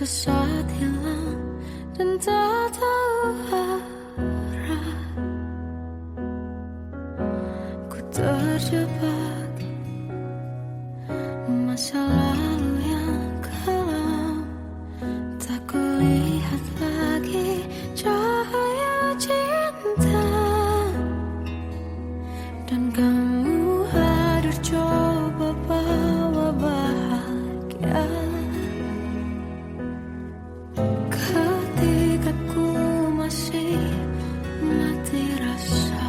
saat hilang dan tak tahu arah. Ku terjebak masa lalu yang kelam, tak kulihat lagi cahaya cinta. Dan kamu hadir coba bawa bahagia ketika ku masih mati rasa.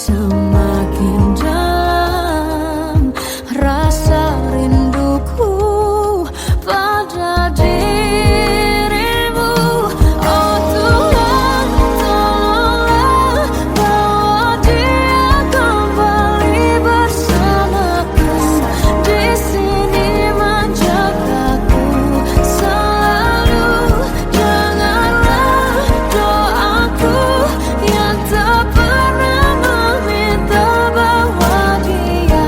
semakin dalam rasa rinduku pada dirimu. Oh Tuhan, tolonglah bawa dia kembali bersamaku. Di sini menjagaku selalu. Janganlah doaku yang tak pernah meminta bawa dia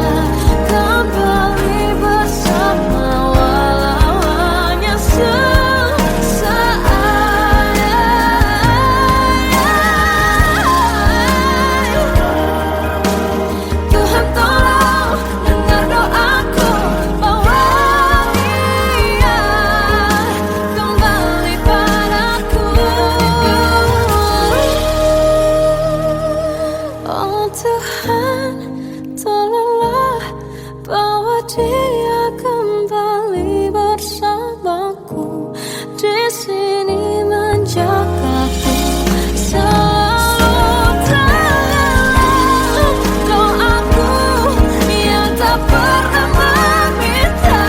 kembali bersama, walau hanya sesaat. Tuhan tolong dengar doaku, bawa dia kembali padaku. Oh Tuhan, tolonglah bawa dia kembali bersamaku. Di sini menjagaku selalu. Tanganlah doaku yang tak pernah meminta,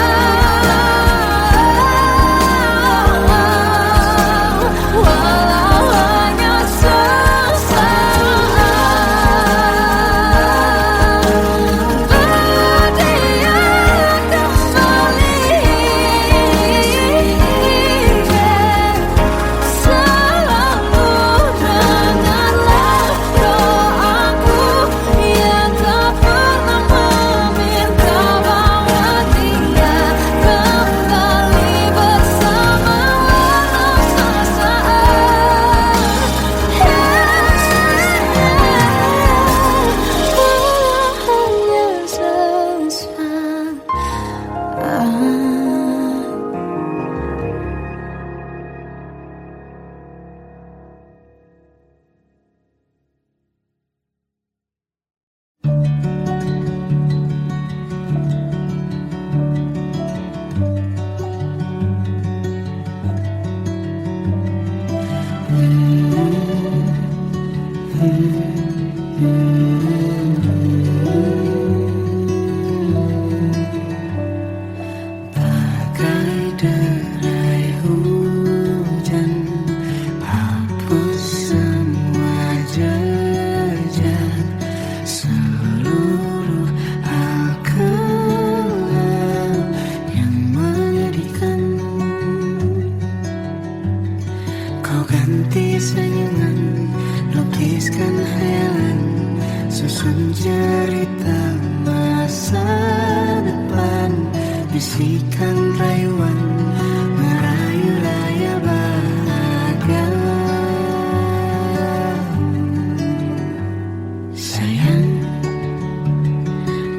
walau hanya sesaat. Bawa dia kembali selalu. Dengarlah doaku yang tak pernah meminta, bawa dia kembali bersama, walau sesaat. Walau hanya sesaat. Bagai derai hujan, hapus semua jejak seluruh hal kelam yang menyedihkan. Kau ganti senyuman, lukiskan hayalan, susun cerita masa depan. Bisikan rayuan, merayu raya bahagia. Sayang,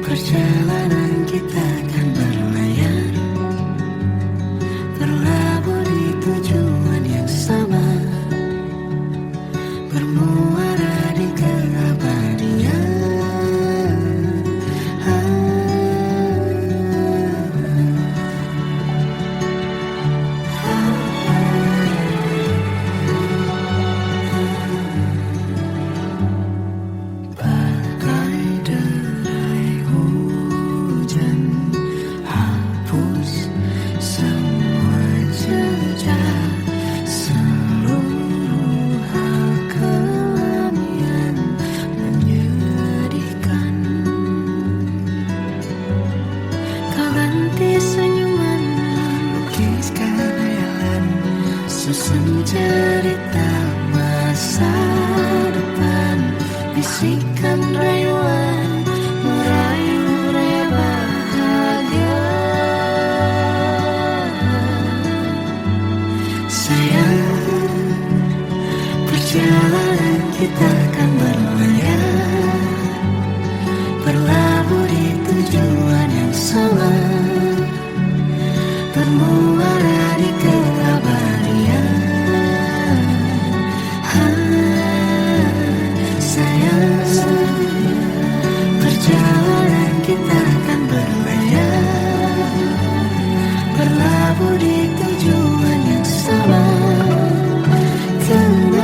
perjalanan kita akan berlayar, berlabuh di tujuan yang sama, bermuara di keabadian. Bagai derai hujan, hapus semua jejak seluruh hal kelam yang menyedihkan. Kau ganti senyuman, lukiskan hayalan, susun cerita masa depan. Bisikan rayuan, merayu raya bahagia. Sayang, perjalanan kita akan berlayar, berlabuh di tujuan yang sama, bermuara di keabadian. Perjalanan kita akan berlayar, berlabuh di tujuan yang sama. Tenang.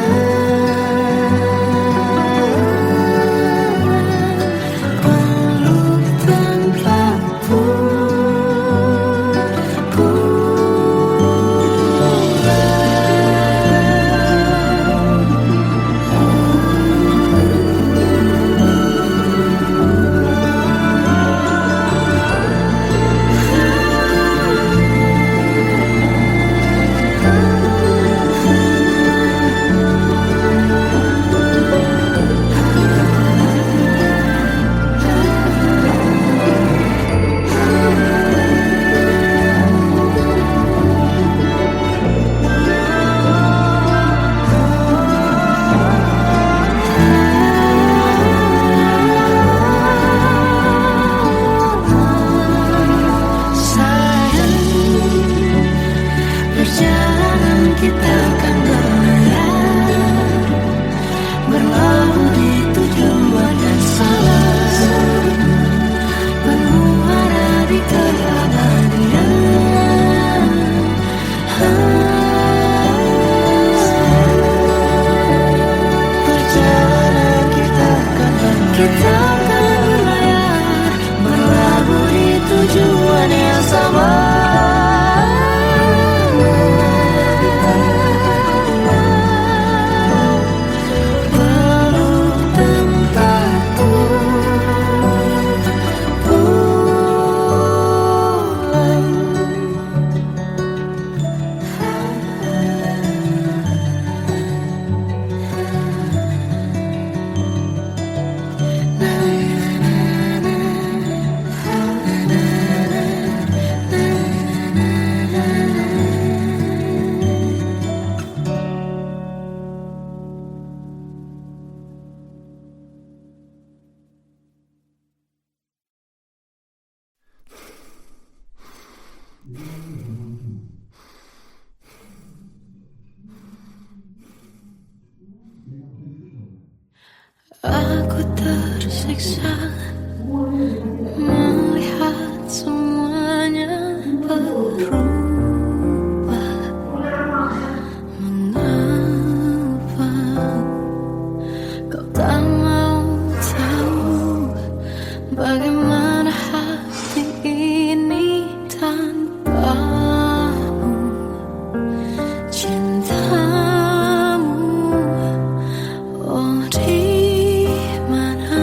takkan berlayar, berlabuh di tujuan yang sama. Peluk tempatku pulang. Aku tersiksa melihat semuanya berubah. Mengapa kau tak mau tahu bagaimana hati ini tanpamu? Cintamu, oh di mana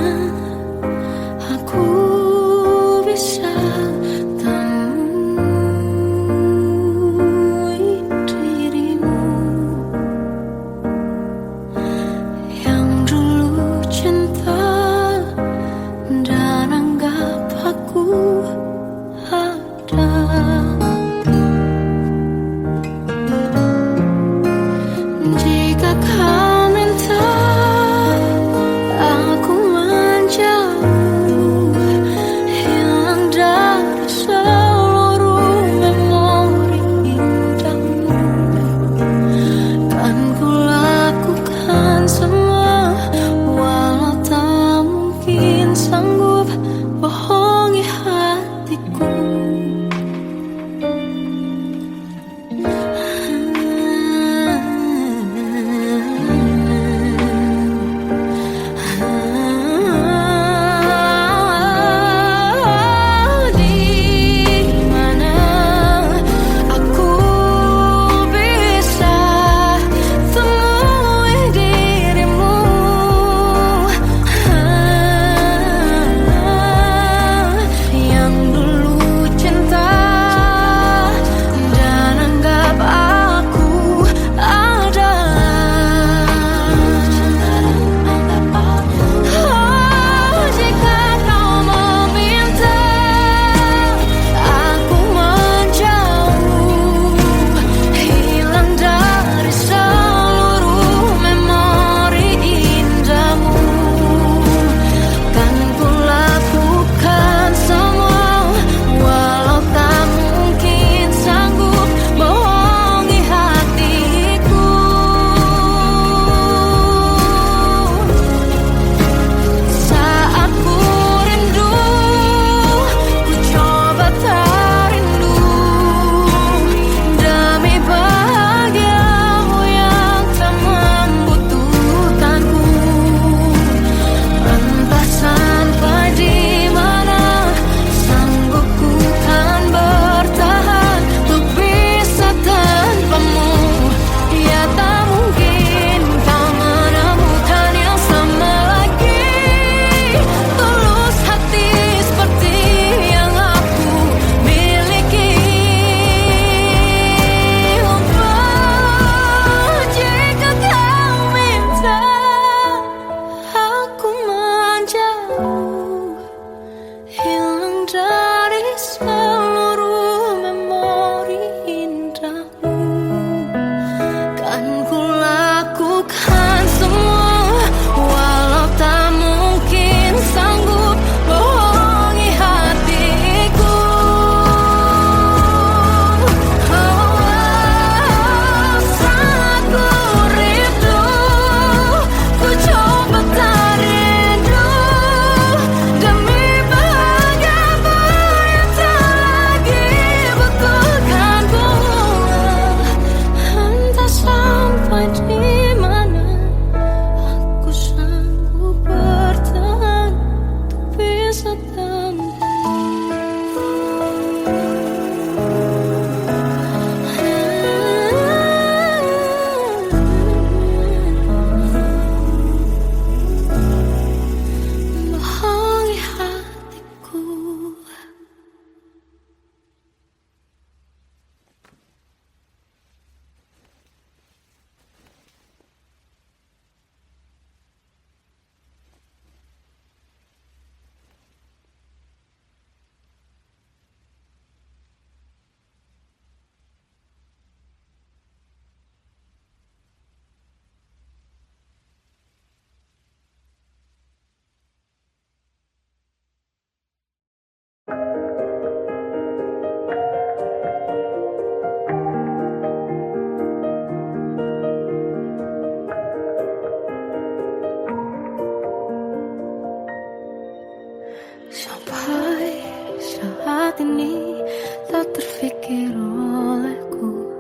Sampai saat ini tak terfikir olehku.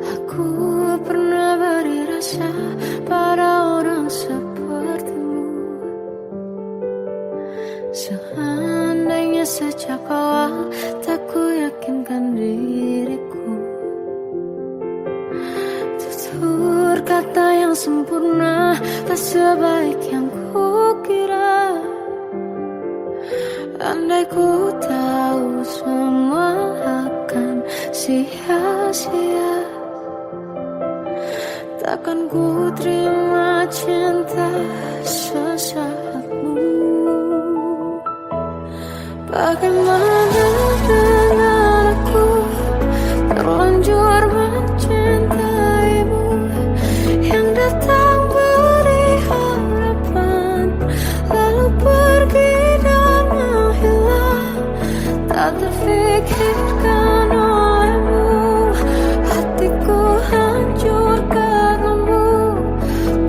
Aku pernah beri rasa pada orang sepertimu. Seandainya sejak awal tak ku yakinkan diriku. Tutur kata yang sempurna tak sebaik yang ku kira. Andai ku tahu semua akan sia-sia, takkan ku terima cinta sesaatmu. Bagaimana dengan aku terlanjur mencintaimu, yang datang beri harapan lalu pergi dan menghilang. Tak terfikirkan olehmu, hatiku hancur karenamu.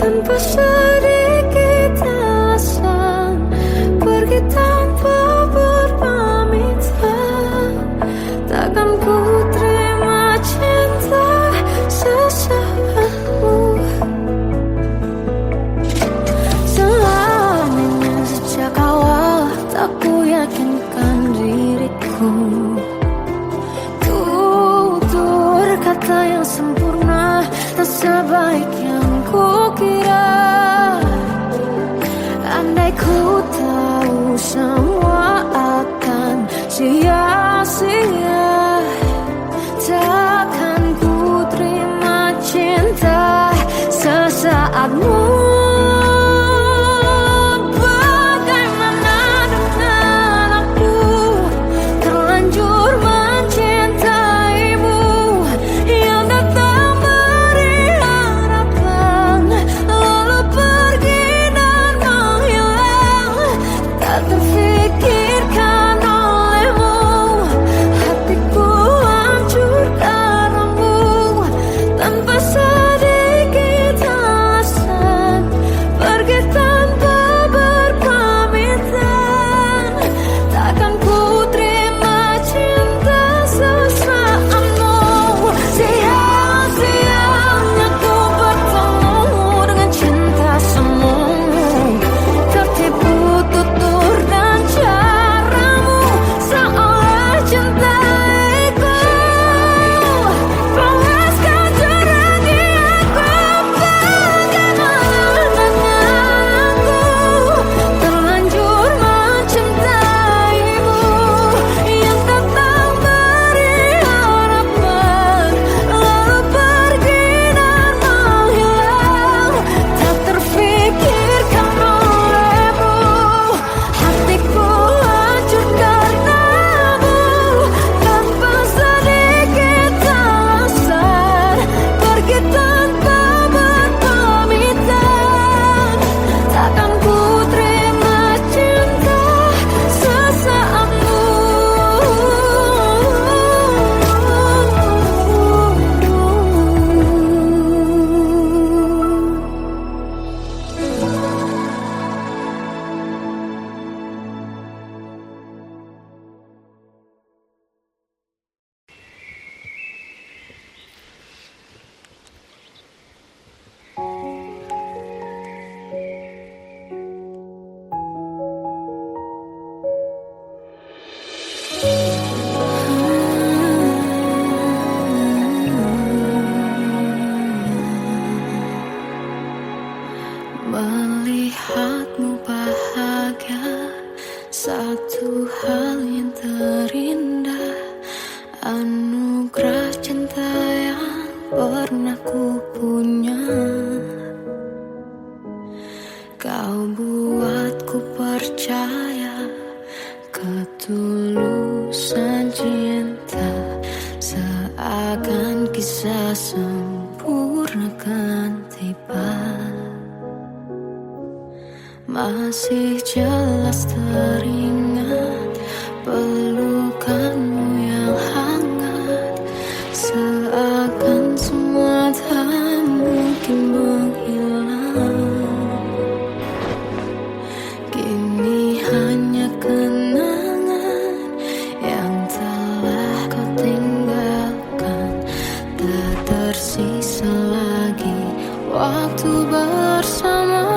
Tanpa sedikit alasan, pergi tanpa berpamitan. Takkan ku terima cinta sesaatmu. Selamanya sejak awal tak ku yakinkan diriku. Tutur kata yang sempurna tak sebaik yang ku kira. Andai ku tahu semua akan sia-sia, takkan ku terima cinta sesaatmu. Bagaimana dengan aku terlanjur mencintaimu, yang datang beri harapan lalu pergi dan menghilang. Tak terfikirkan olehmu, hatiku hancur karenamu. Tanpa sedikit alasan, pergi tanpa berpamitan. Takkan ku terima cinta sesaatmu. Sia-sianya ku bertemu dengan cinta semu. Tertipu tutur dan caramu, seolah cintaiku. Panaskan juragi aku. Bagaimana dengan aku terlanjur mencintaimu, yang datang beri harapan lalu pergi dan menghilang. Tak terfikirkan olehmu, hatiku hancur karenamu. Tanpa sedikit alasan, pergi tanpa berpamitan. Takkan ku terima cinta sesaatmu. Melihatmu bahagia, satu hal yang terindah. Anugerah cinta yang pernah ku punya. Kau buatku percaya ketulusan cinta, seakan kisah sempurna kan tiba. Masih jelas teringat pelukanmu yang hangat, seakan semua tak mungkin menghilang. Kini kenangan yang telah kau tinggalkan. Tak tersisa lagi waktu bersama.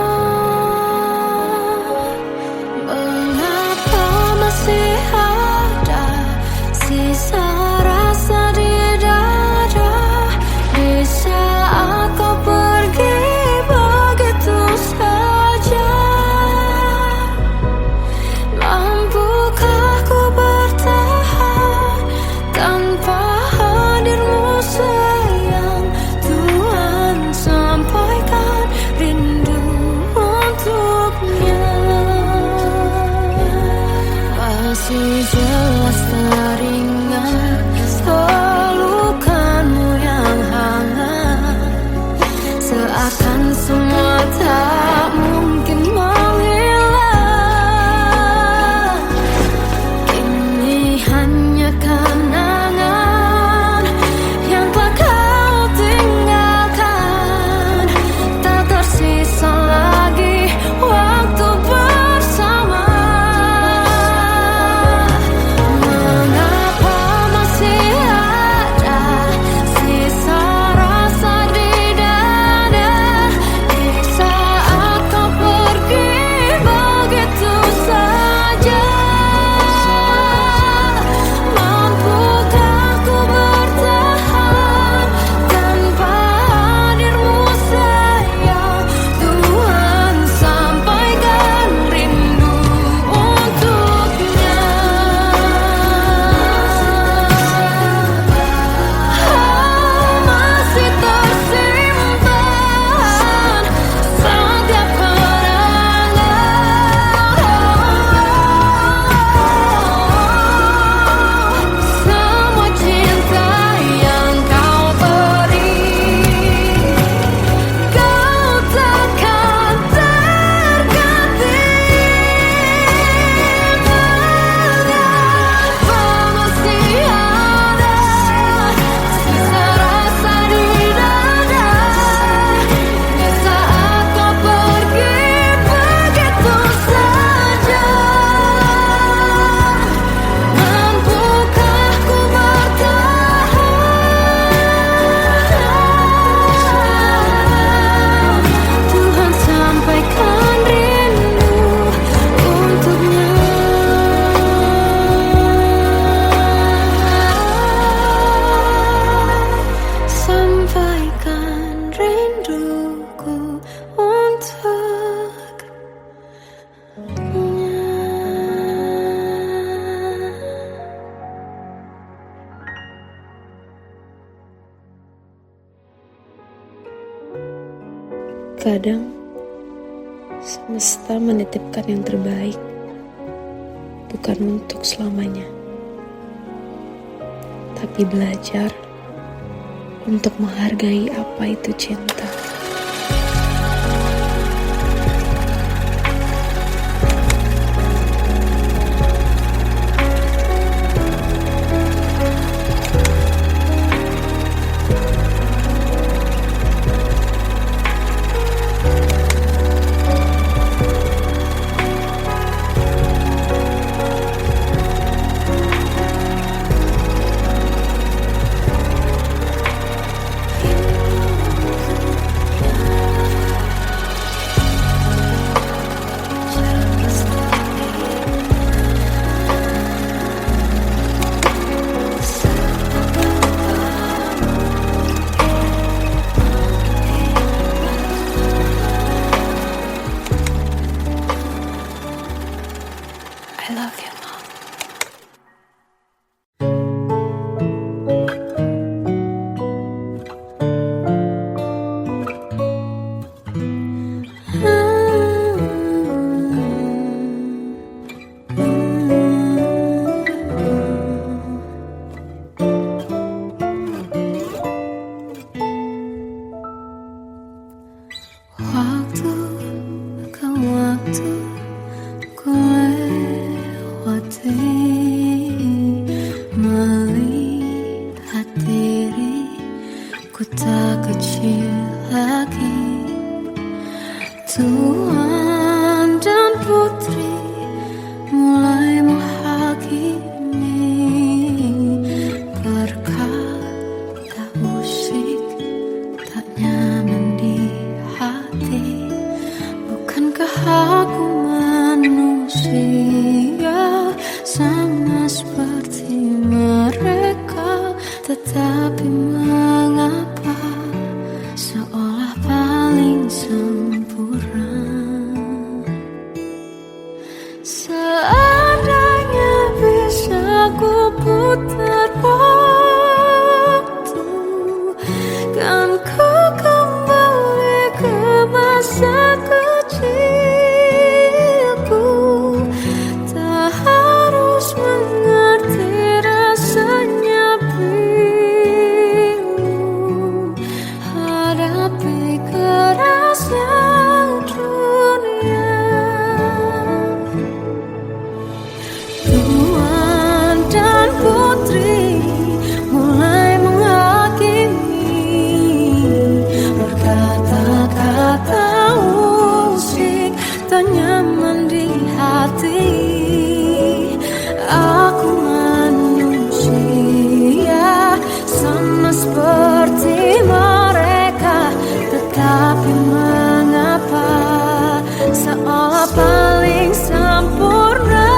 Mengapa masih ada sisa rasa di dada di saat kau pergi begitu saja? Mampukah ku bertahan tanpa hadirmu sayang? Tuhan, sampaikan rindu untuknya. Masih jelas teringat pelukanmu yang hangat, seakan semua tak mungkin menghilang. Kini hanya kenangan yang telah kau tinggalkan. Tak tersisa lagi waktu bersama. Mengapa masih ada sisa rasa di dada di saat kau pergi begitu saja? Mampukah ku bertahan tanpa hadirmu sayang? Tuhan, sampaikan rindu untuknya. Masih tersimpan setiap kenangan, semua cinta yang kau beri. Kau takkan terganti. Mengapa masih ada sisa rasa di dada di saat kau pergi begitu saja? Mampukah ku bertahan? Tuhan, sampaikan rindu untuknya. Sampaikan rinduku untuknya. Kadang semesta menitipkan yang terbaik, bukan untuk selamanya, tapi belajar untuk menghargai apa itu cinta. I love you, Mom. Waktu ke waktu ku lewati, melihat diriku tak kecil lagi. Tuhan dan putri mulai Aku manusia sama seperti mereka, tetapi mengapa seolah paling sempurna. Seandainya bisa ku putar waktu, kan ku kembali ke masa kecilku. Tak harus mengerti rasanya pilu, hadapi kerasnya dunia. Tuan dan putri mulai menghakimi, berkata-kata usik tak nyaman di hati. Aku manusia sama seperti mereka, tetapi mengapa seolah paling sempurna.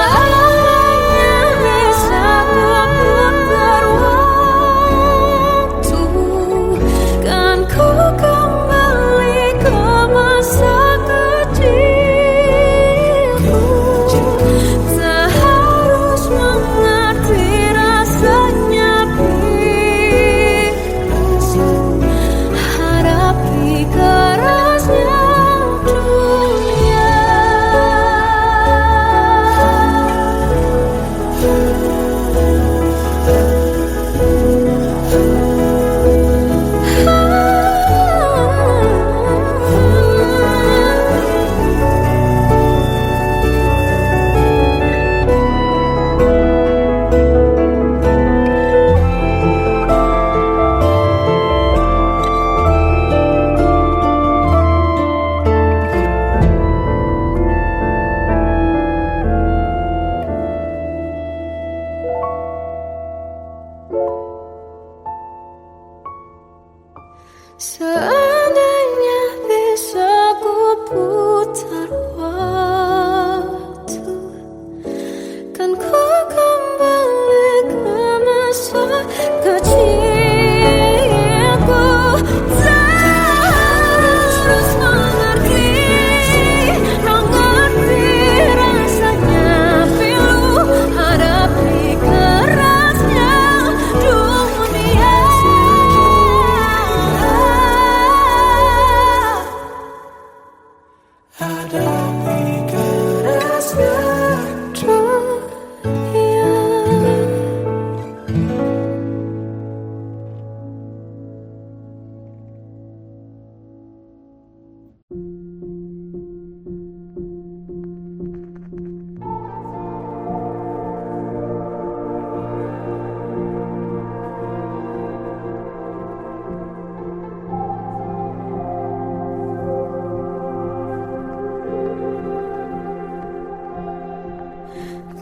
Seandainya bisa ku putar waktu, kan ku kembali ke masa kecilku. Tak harus mengerti rasanya pilu, hadapi kerasnya dunia. Seandainya bisa ku putar waktu, kan ku kembali ke masa kecilku. Tak harus mengerti rasanya pilu, hadapi kerasnya dunia. Hadapi kerasnya dunia.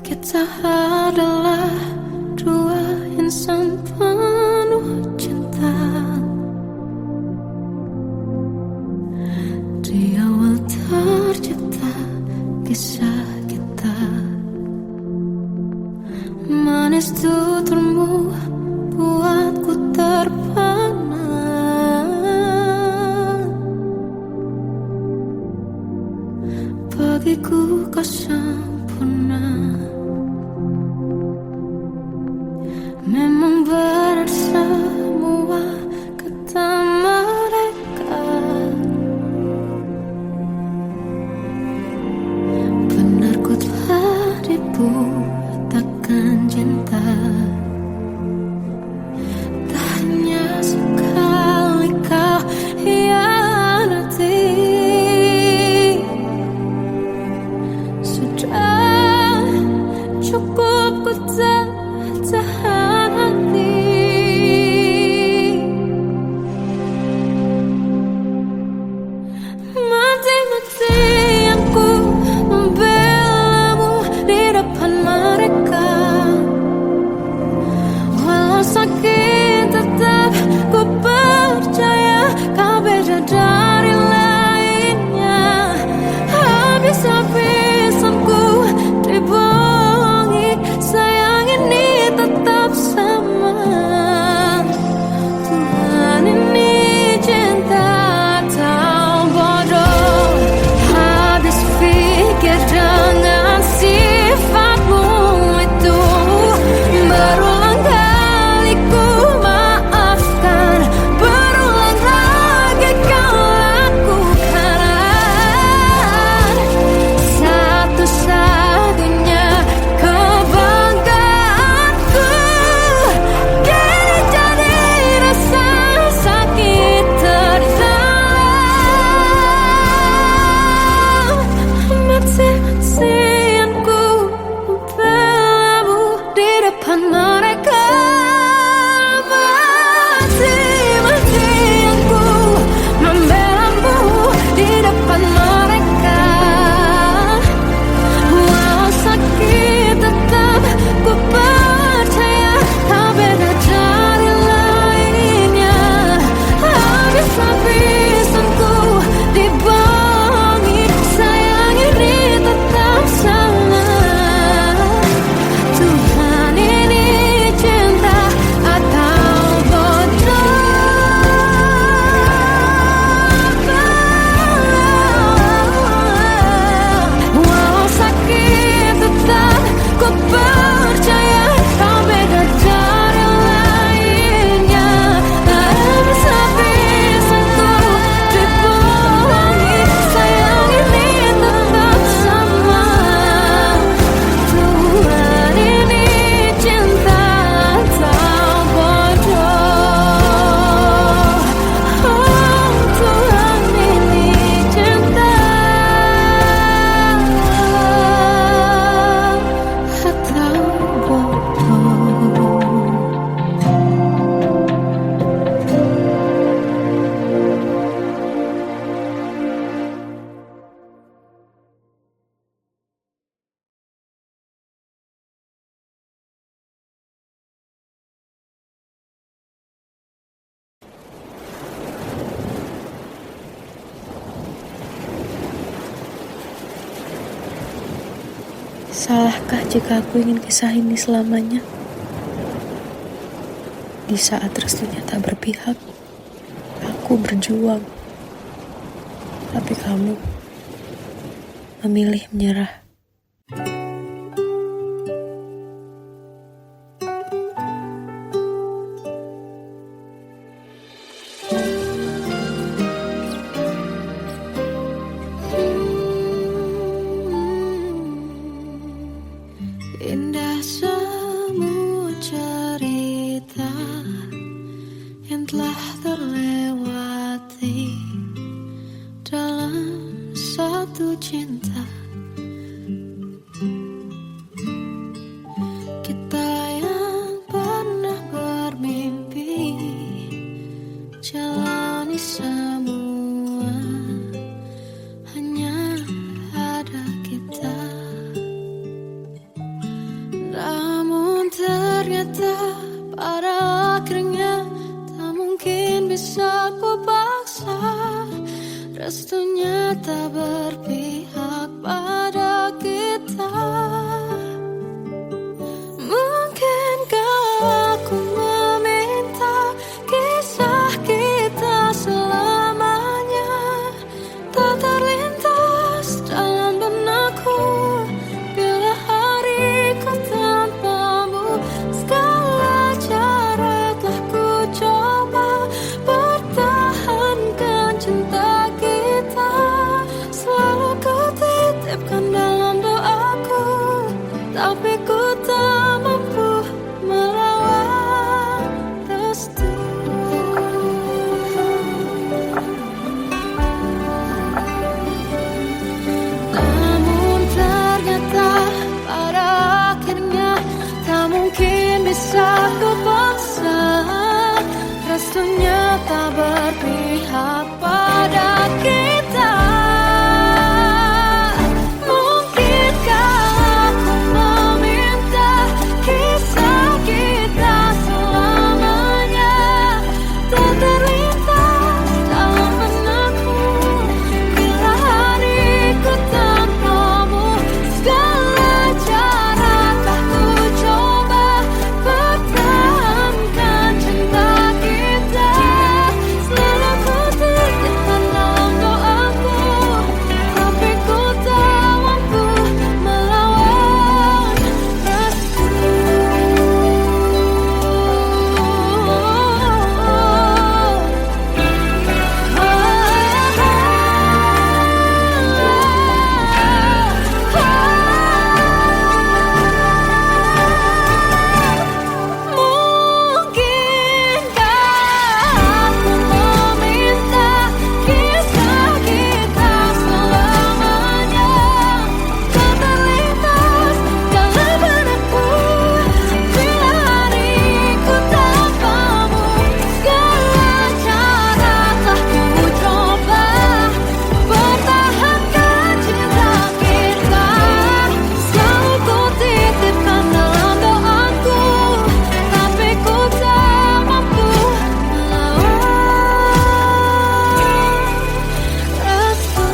Kita adalah dua insan penuh cinta. Di awal tercipta kisah kita, manis tuturmu buatku terpana. Bagiku kau sempurna. Memang benar semua kata mereka, benar ku telah dibutakan cinta. Tak hanya sekali kau hianati, sudah cukup ku tak tahan. Salahkah jika aku ingin kisah ini selamanya? Di saat restunya tak berpihak, aku berjuang. Tapi kamu memilih menyerah. Indah semua cerita yang telah terlewati dalam satu cinta. Kita yang pernah bermimpi jalani semua, hanya ada kita. Namun ternyata pada akhirnya tak mungkin bisa ku paksa. Restunya tak berpihak pada kita. Mungkinkah aku meminta kisah kita selamanya tak terlintas dalam benakku bila hariku tanpamu. Segala cara telah ku coba pertahankan cinta kita. Selalu ku titipkan dalam doaku, tapi ku tak mampu melawan restu. Namun ternyata pada akhirnya tak mungkin bisa ku paksa. Restunya tak berpihak pada kita. Mungkinkah aku meminta kisah kita selamanya tak terlintas dalam benakku bila hariku tanpamu. Segala cara telah ku coba pertahankan cinta kita. Selalu ku titipkan dalam doaku, tapi ku tak mampu melawan restu. Mungkinkah aku meminta kisah kita selamanya tak terlintas dalam benakku bila hariku tanpamu. Segala cara telah ku coba pertahankan cinta kita. Selalu ku titipkan dalam doaku, tapi ku tak mampu melawan restu.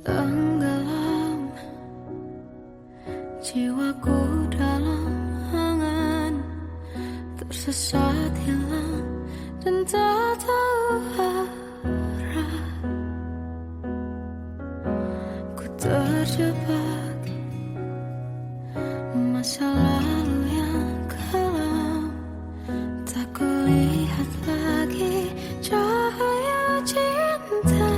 Tenggelam jiwaku dalam angan, tersesat hilang dan tak tahu arah. Ku terjebak masa lalu yang kelam, tak kulihat lagi cahaya cinta.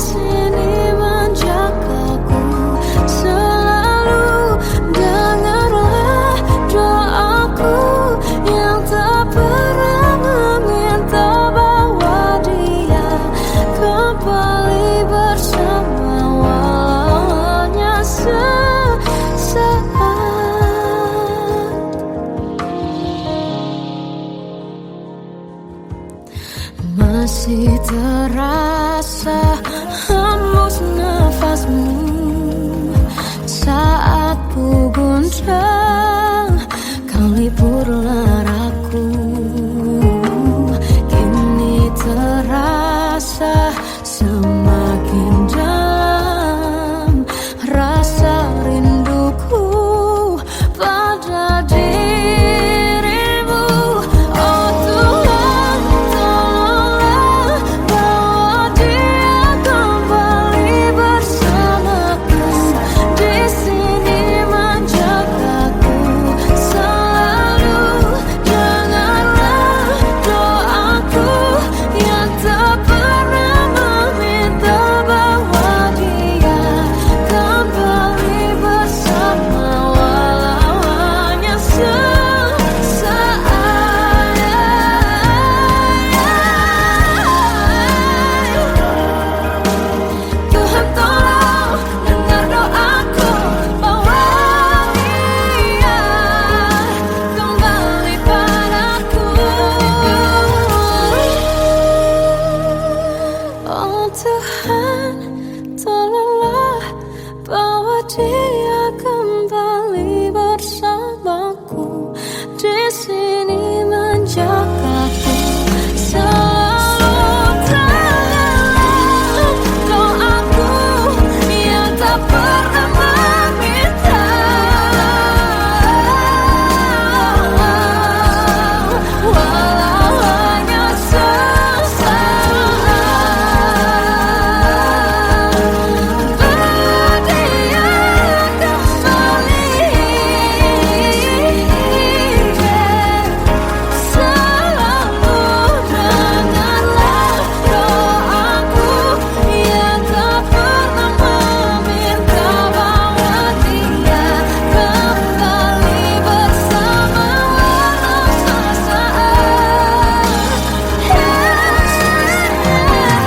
sini menjagaku selalu. Dengarlah doaku yang tak pernah meminta, bawa dia kembali bersama walau hanya sesaat. Masih terasa hembus nafasmu saat ku guncang, kau liburlah raku. Kini terasa semakin dalam rasa rinduku pada dirimu. Oh Tuhan, tolonglah bawa dia kembali bersamaku, di sini menjagaku selalu. Dengarlah doaku yang tak pernah meminta, bawa dia kembali bersama walau hanya sesaat. Tuhan tolong dengar doaku, bawa dia kembali padaku. Oh Tuhan, tolonglah bawa dia kembali bersamaku, di sini menjagaku selalu. Dengarlah doaku yang tak pernah meminta, walau hanya sesaat. Berdia kembali selalu. Dengarlah doaku yang tak pernah meminta, bawa dia kembali bersama walau sesaat. Hanya sesaat.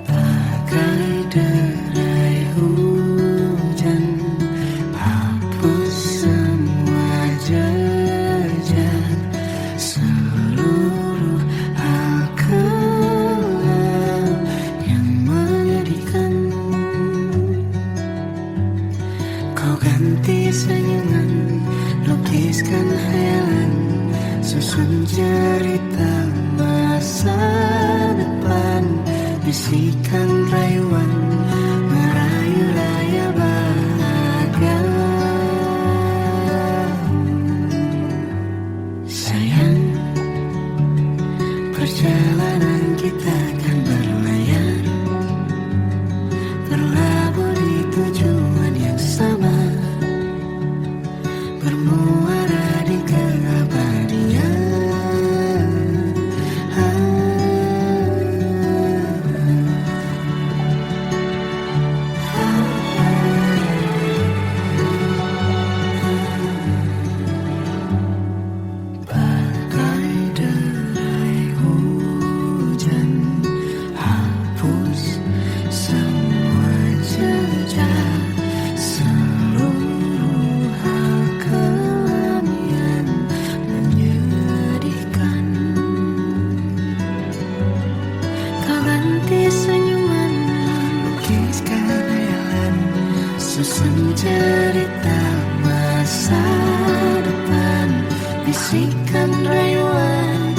Bagai derai hujan, hapus semua jejak, seluruh hal kelam yang menyedihkan. Kau ganti senyuman, lukiskan hayalan, susun cerita masa depan, bisikan rayuan, merayu raya bahagia. Sayang, perjalanan kita akan berlayar, berlabuh di tujuan yang sama, bermuara di keabadian. Susun cerita masa depan, bisikan rayuan,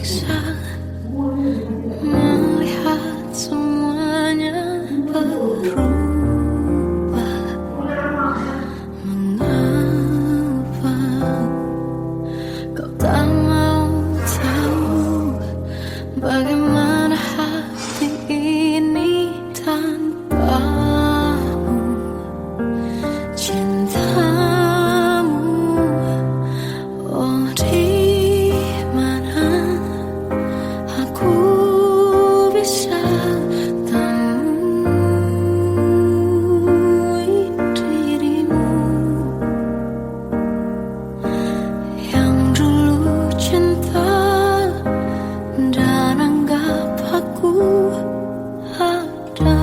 menyiksa melihat semuanya berubah. Mengapa kau tak mau tahu bagaimana hati ini tanpamu? Cintamu, oh di mana aku bisa temui dirimu yang dulu cinta dan anggap aku ada.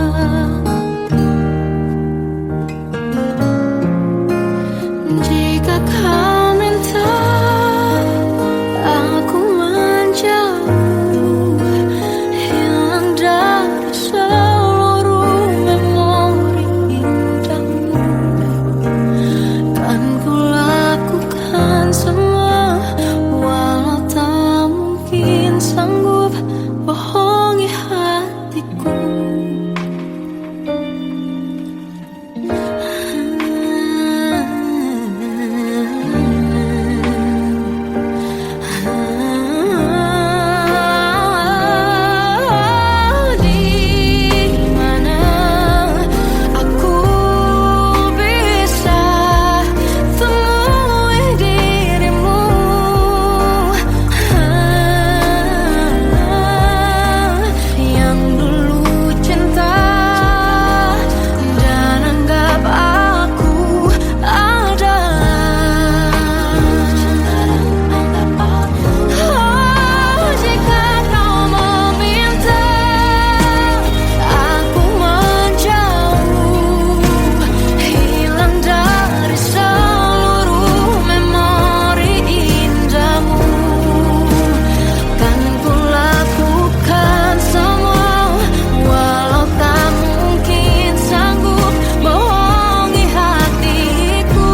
Jika kau minta aku menjauh, hilang dari seluruh memori indahmu, kan ku lakukan semua, walau tak mungkin sanggup bohongi hatiku. Di mana aku bisa temui dirimu yang dulu cinta dan anggap aku ada. Oh, jika kau meminta aku menjauh, hilang dari seluruh memori indahmu, kan ku lakukan semua, walau tak mungkin sanggup bohongi hatiku.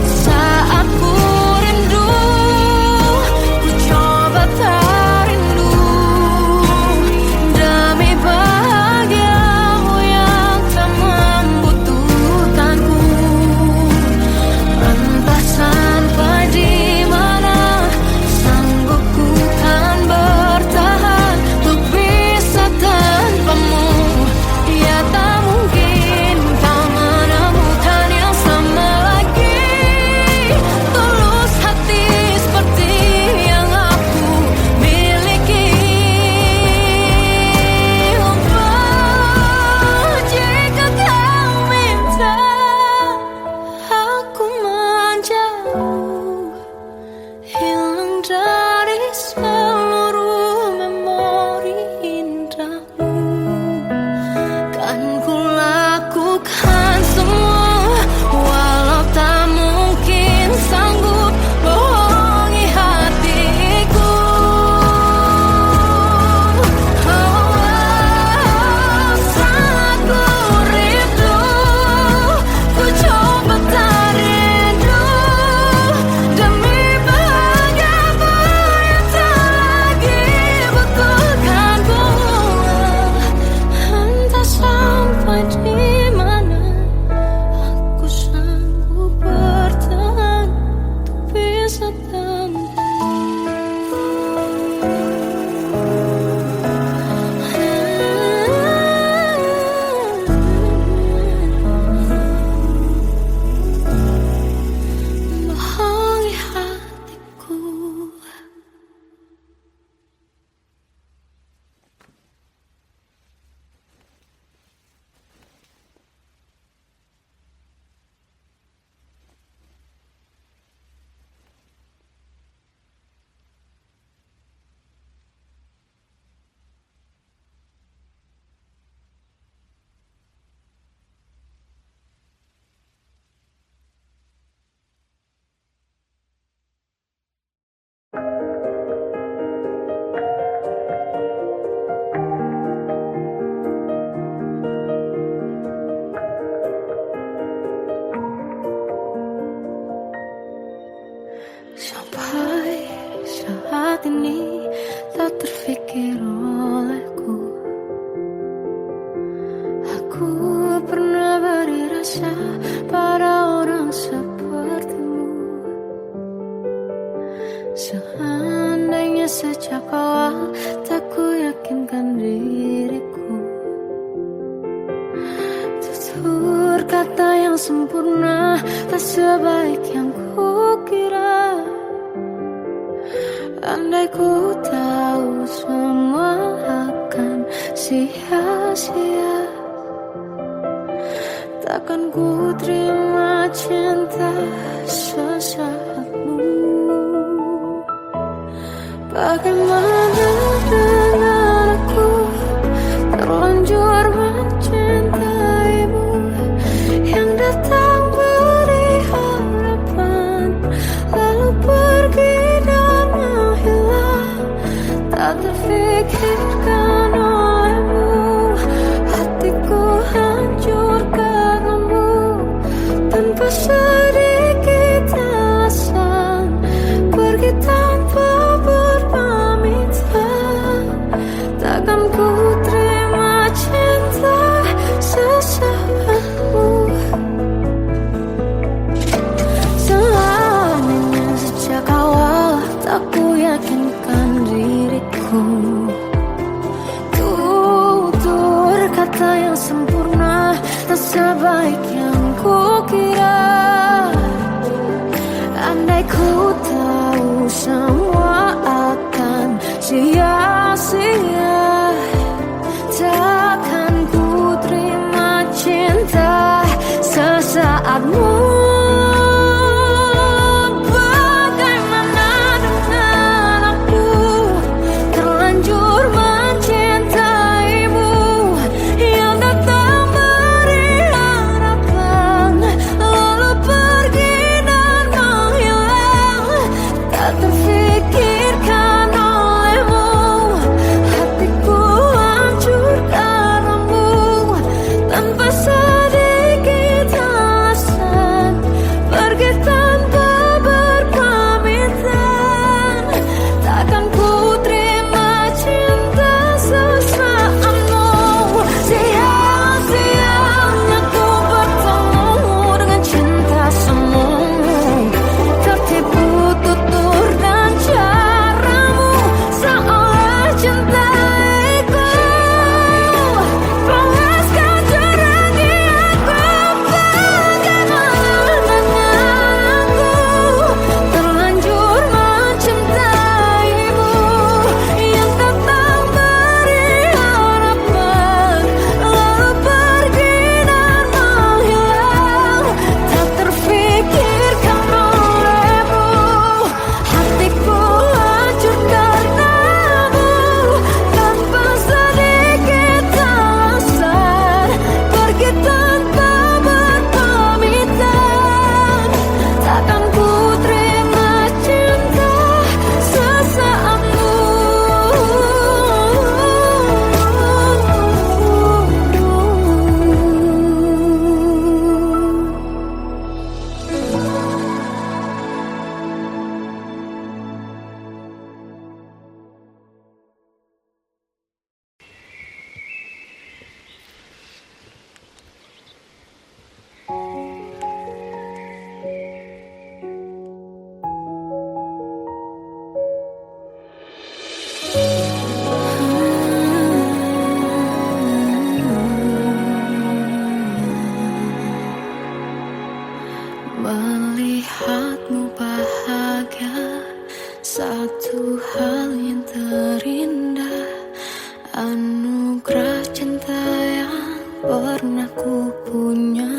Saat ku rindu, ku coba tak rindu, demi bahagiamu yang tak membutuhkanku. Entah sampai di mana sanggup ku kan bertahan untuk bisa tanpamu. Ya tak mungkin kau menemukan yang sama lagi, tulus hati seperti yang aku miliki. Oh, jika kau minta aku menjauh, hilang dari seluruh memori indahmu, kan ku lakukan semua, walau tak mungkin sanggup bohongi hatiku. Saat ku rindu, ku coba tak rindu, demi bahagiamu yang tak lagi butuhkanku. Entah sampai di mana aku sanggup bertahan untuk bisa bohongi hatiku. Sampai saat ini tak terfikir olehku. Aku pernah beri rasa pada orang sepertimu. Seandainya sejak awal tak ku yakinkan diriku. Tutur kata yang sempurna tak sebaik yang ku kira. Andai ku tahu semua akan sia-sia, takkan ku terima cinta sesaatmu. Bagaimana dengan aku terlanjur mencintaimu, yang datang beri harapan lalu pergi dan menghilang. Tak terfikirkan olehmu, hatiku hancur karenamu. Tanpa sedikit alasan, pergi tanpa berpamitan. Takkan ku terima cinta sesaatmu. Selamanya sejak awal tak ku yakinkan diriku. Tutur kata yang sempurna tak sebaik yang ku kira. Andai ku tahu semua akan sia-sia, takkan ku terima cinta sesaatmu. Bagaimana dengan aku terlanjur mencintaimu, yang datang beri harapan lalu pergi dan menghilang. Tak terfikirkan olehmu, hatiku hancur karenamu. Tanpa sedikit alasan, pergi tanpa berpamitan. Takkan ku terima cinta sesaatmu. Sia-sianya ku bertemu dengan cinta semu. Tertipu tutur dan caramu, seolah cintaiku. Panaskan terangi aku. Bagaimana dengan aku terlanjur mencintaimu, yang datang beri harapan lalu pergi dan menghilang. Tak terfikirkan olehmu, hatiku hancur karenamu. Tanpa sedikit alasan, pergi tanpa berpamitan. Takkan ku terima cinta sesaatmu. Melihatmu bahagia, satu hal yang terindah. Anugerah cinta yang pernah ku punya.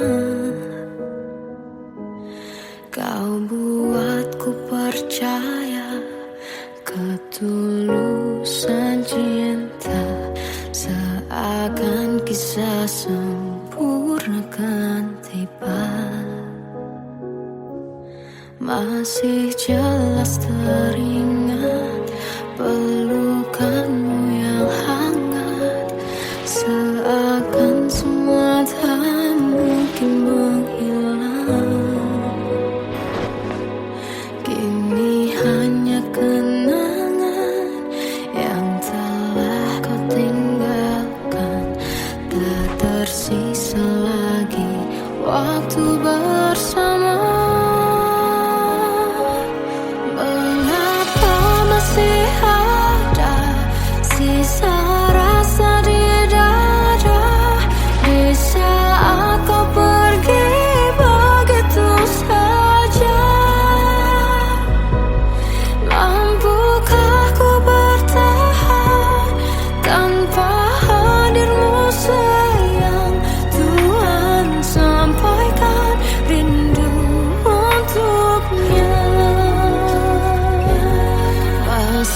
Kau buatku percaya ketulusan cinta, seakan kisah sempurna kan tiba. Masih jelas teringat pelukanmu yang hangat, seakan semua tak mungkin menghilang. Kini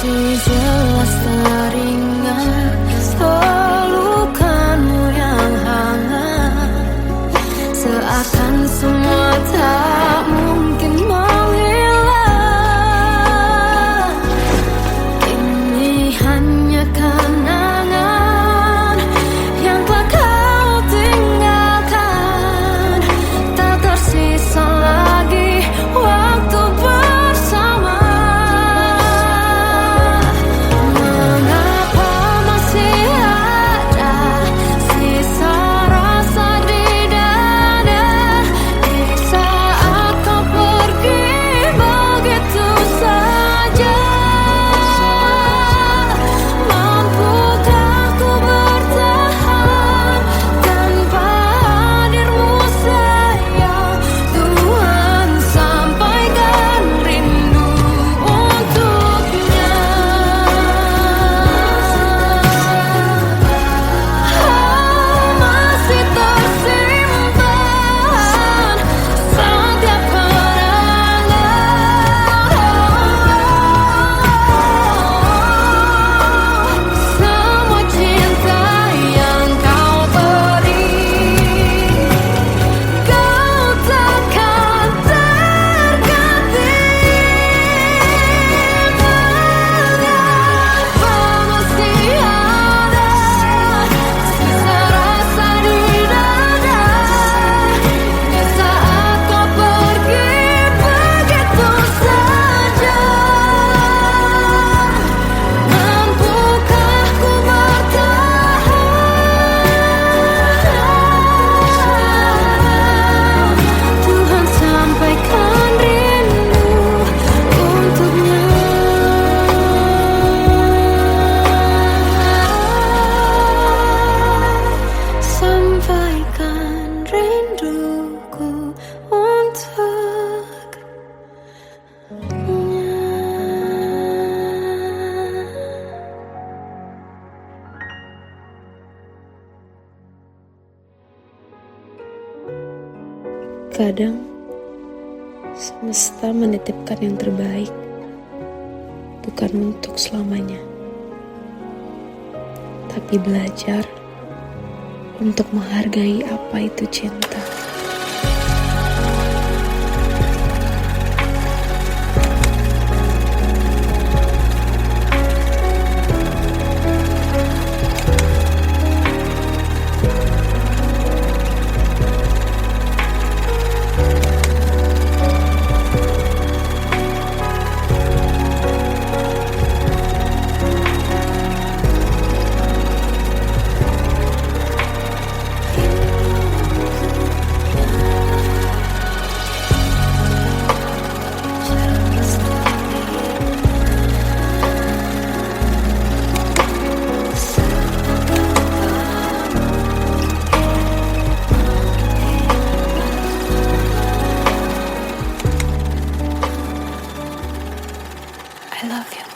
masih jelas teringat pelukanmu yang hangat, seakan semua tak mungkin menghilang. Kini hanya kenangan yang telah kau tinggalkan, tak tersisa lagi waktu bersama. Mengapa masih ada sisa rasa di dada di saat kau pergi begitu saja? Mampukah ku bertahan tanpa hadirmu sayang? Tuhan, sampaikan rindu untuknya. Masih tersimpan setiap kenangan, semua cinta yang kau beri. Kau takkan terganti. Mengapa masih ada sisa rasa di dada di saat kau pergi begitu saja? Mampukah ku bertahan? Tuhan, sampaikan rindu untuknya. Sampaikan rinduku untuknya. Kadang semesta menitipkan yang terbaik, bukan untuk selamanya, tapi belajar untuk menghargai apa itu cinta. I love you.